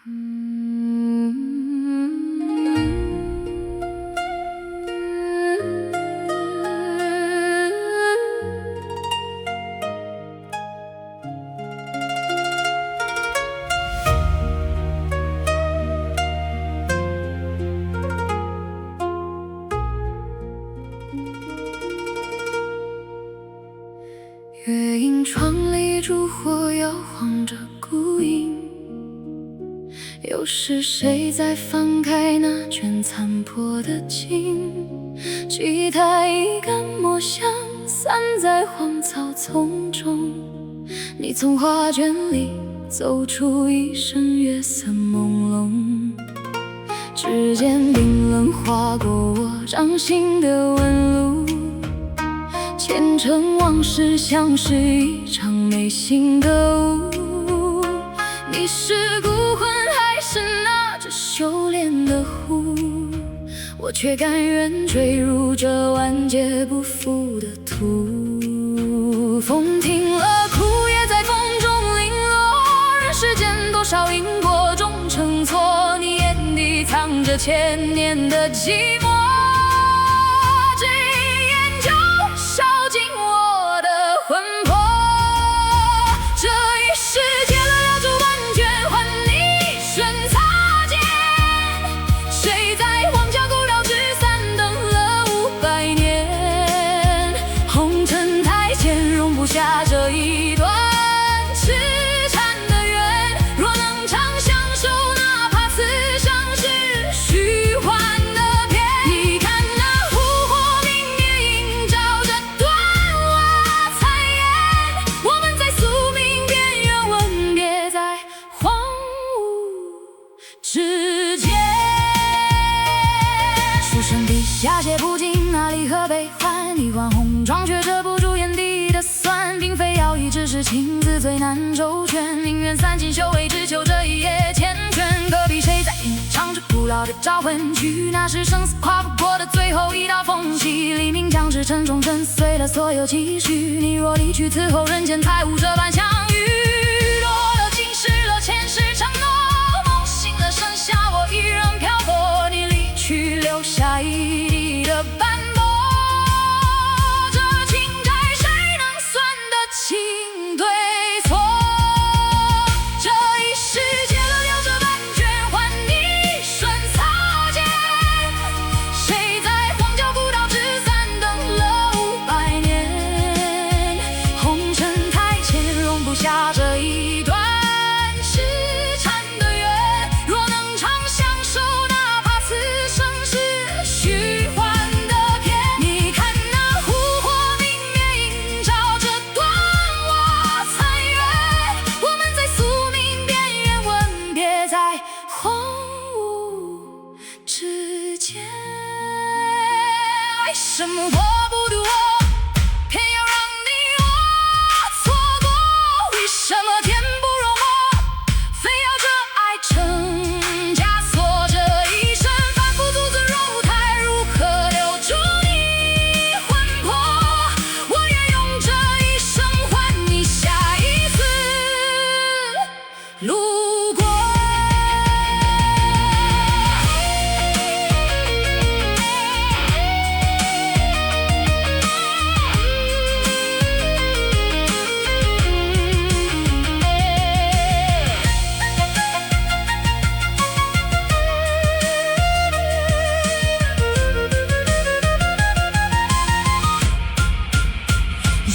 月影窗里烛火摇晃着孤影，又是谁在翻开那卷残破的经？吉他一杆墨香散在荒草丛中，你从画卷里走出一身月色朦胧，指尖冰冷划过我掌心的纹路，前尘往事像是一场没醒的雾，你是孤魂还是那只修炼的狐？我却甘愿坠入这万劫不复的途。风停了，枯叶在风中零落，人世间多少因果终成错，你眼底藏着千年的寂寞。下这一段痴缠的缘，若能长相守，哪怕此生是虚幻的片。你看那烛火明灭，映照着断瓦残垣，我们在宿命边缘吻别在荒芜之间。书生笔下写不尽那离合悲欢，一碗红妆却遮不住眼底的酸，并非要义，只是情字最难周全，宁愿散尽修为，只求这一夜缱绻。隔壁谁在吟唱着古老的招魂曲，那是生死跨不过的最后一道缝隙，黎明将至，沉重震碎了所有期许，你若离去，此后人间才无这般相遇。落了今世了前世承诺，梦醒了剩下我一人漂泊，你离去留下一地的斑驳，情对错，这一世结了了这半卷，换你一瞬擦肩。谁在荒郊古道之三等了500年？红尘太浅，容不下这一段痴缠的缘。若能长相守，哪怕此生是虚幻的片。你看那烛火明灭，映照着断在荒芜之间，为什么我不渡我，偏要让你我错过？为什么天不容我，非要这爱成枷锁？这一生反复独自入胎，如何留住你魂魄？我愿用这一生换你下一次路过。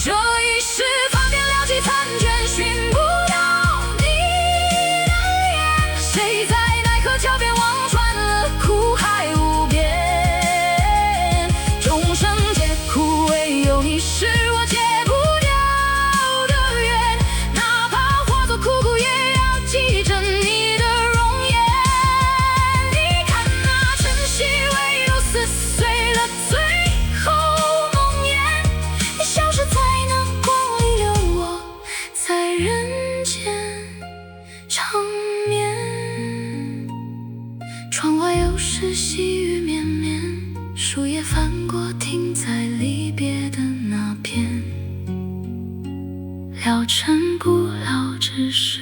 这一世翻遍了几残卷，寻不到你的脸。谁在奈何桥边望穿了苦海无边？众生皆苦，唯有你是我戒不掉的缘。哪怕化作枯骨，也要记着你的容颜。你看那晨曦微柔，撕碎了最后梦魇，你消失在人间长眠。窗外又是细雨绵绵，树叶翻过，停在离别的那边。了尘不了，只是